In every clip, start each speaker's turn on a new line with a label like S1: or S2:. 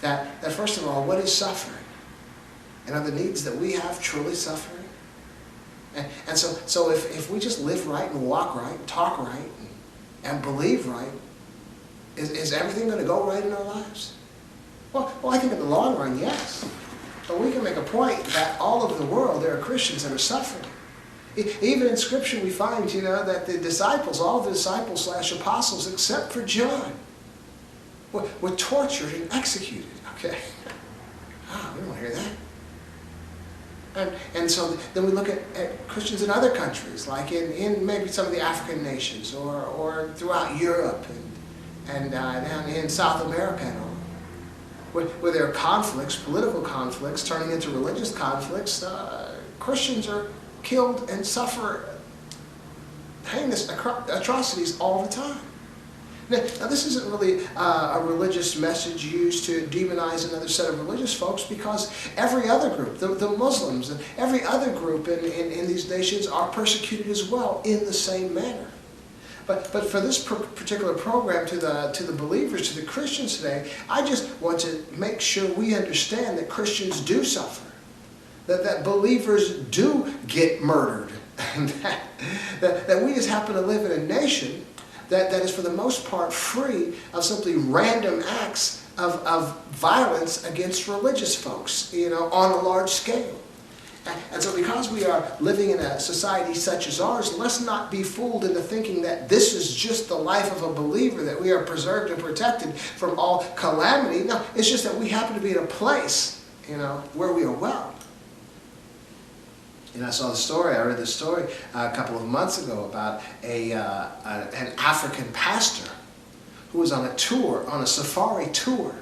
S1: that first of all, what is suffering? And are the needs that we have truly suffering? And so if we just live right and walk right and talk right and believe right, is everything going to go right in our lives? Well, I think in the long run, yes. But we can make a point that all over the world there are Christians that are suffering. Even in Scripture we find, that the disciples, all the disciples / apostles, except for John, were tortured and executed. Okay? We don't want to hear that. And so then we look at Christians in other countries, like in maybe some of the African nations, or throughout Europe and down in South America and all, where there are conflicts, political conflicts, turning into religious conflicts. Christians are killed and suffer heinous atrocities all the time. Now, this isn't really a religious message used to demonize another set of religious folks, because every other group, the Muslims and every other group in these nations are persecuted as well in the same manner. But for this particular program to the believers, to the Christians today, I just want to make sure we understand that Christians do suffer, that believers do get murdered, and that we just happen to live in a nation that is for the most part free of simply random acts of violence against religious folks, on a large scale. And so because we are living in a society such as ours, let's not be fooled into thinking that this is just the life of a believer, that we are preserved and protected from all calamity. No, it's just that we happen to be in a place, where we are well. I read the story a couple of months ago about an African pastor who was on a safari tour,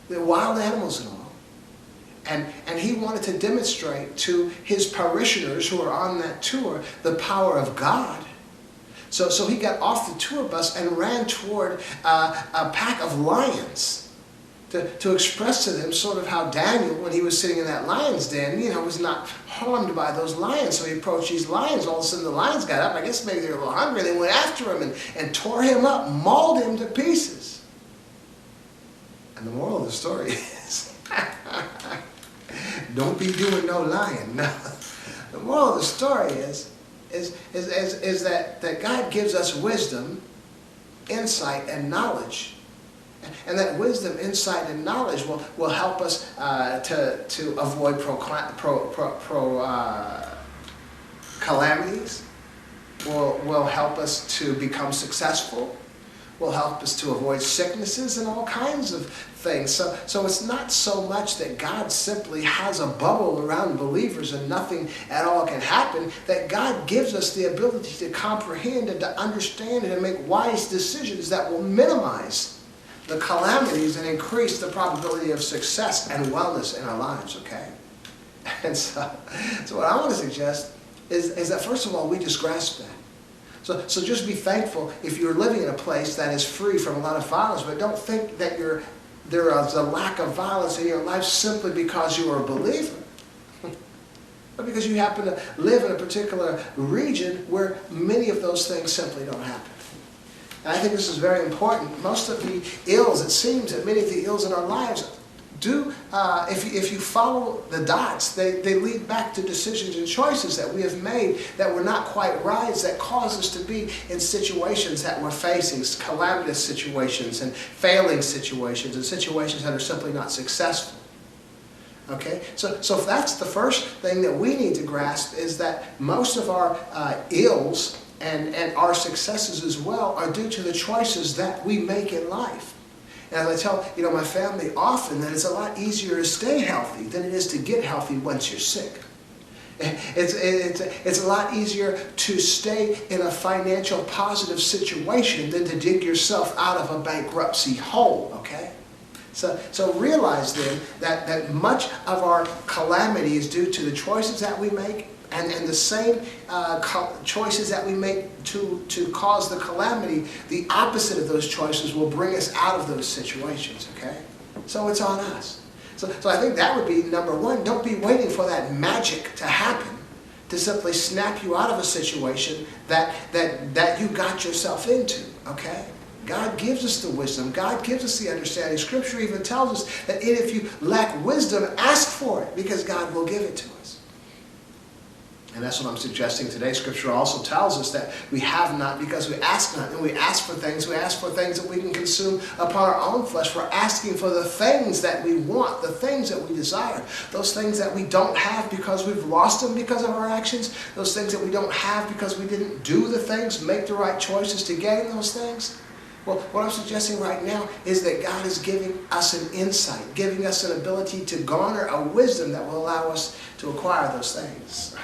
S1: with wild animals and all. And he wanted to demonstrate to his parishioners who are on that tour the power of God. So he got off the tour bus and ran toward a pack of lions to express to them sort of how Daniel, when he was sitting in that lion's den, was not harmed by those lions. So he approached these lions. All of a sudden the lions got up. I guess maybe they were a little hungry. They went after him and tore him up, mauled him to pieces. And the moral of the story is, don't be doing no lying. No. The moral of the story is that God gives us wisdom, insight, and knowledge. And that wisdom, insight, and knowledge will help us to avoid calamities, will help us to become successful, will help us to avoid sicknesses and all kinds of things. So it's not so much that God simply has a bubble around believers and nothing at all can happen, that God gives us the ability to comprehend and to understand and to make wise decisions that will minimize the calamities and increase the probability of success and wellness in our lives, okay? And so what I want to suggest is that, first of all, we just grasp that. So just be thankful if you're living in a place that is free from a lot of violence, but don't think that there is a lack of violence in your life simply because you are a believer. But because you happen to live in a particular region where many of those things simply don't happen. And I think this is very important. Most of the ills, it seems that many of the ills in our lives do, if you follow the dots, they lead back to decisions and choices that we have made that were not quite right, that cause us to be in situations that we're facing, calamitous situations and failing situations and situations that are simply not successful. Okay? So if that's the first thing that we need to grasp, is that most of our ills and our successes as well are due to the choices that we make in life. And as I tell my family often, that it's a lot easier to stay healthy than it is to get healthy once you're sick. It's a lot easier to stay in a financial positive situation than to dig yourself out of a bankruptcy hole, okay? So realize then that much of our calamity is due to the choices that we make, and the same choices that we make to cause the calamity, the opposite of those choices will bring us out of those situations, okay? So it's on us. So I think that would be number one. Don't be waiting for that magic to happen to simply snap you out of a situation that you got yourself into, okay? God gives us the wisdom. God gives us the understanding. Scripture even tells us that if you lack wisdom, ask for it, because God will give it to us. And that's what I'm suggesting today. Scripture also tells us that we have not because we ask not. And we ask for things that we can consume upon our own flesh. We're asking for the things that we want, the things that we desire. Those things that we don't have because we've lost them because of our actions. Those things that we don't have because we didn't do the things, make the right choices to gain those things. Well, what I'm suggesting right now is that God is giving us an insight, giving us an ability to garner a wisdom that will allow us to acquire those things.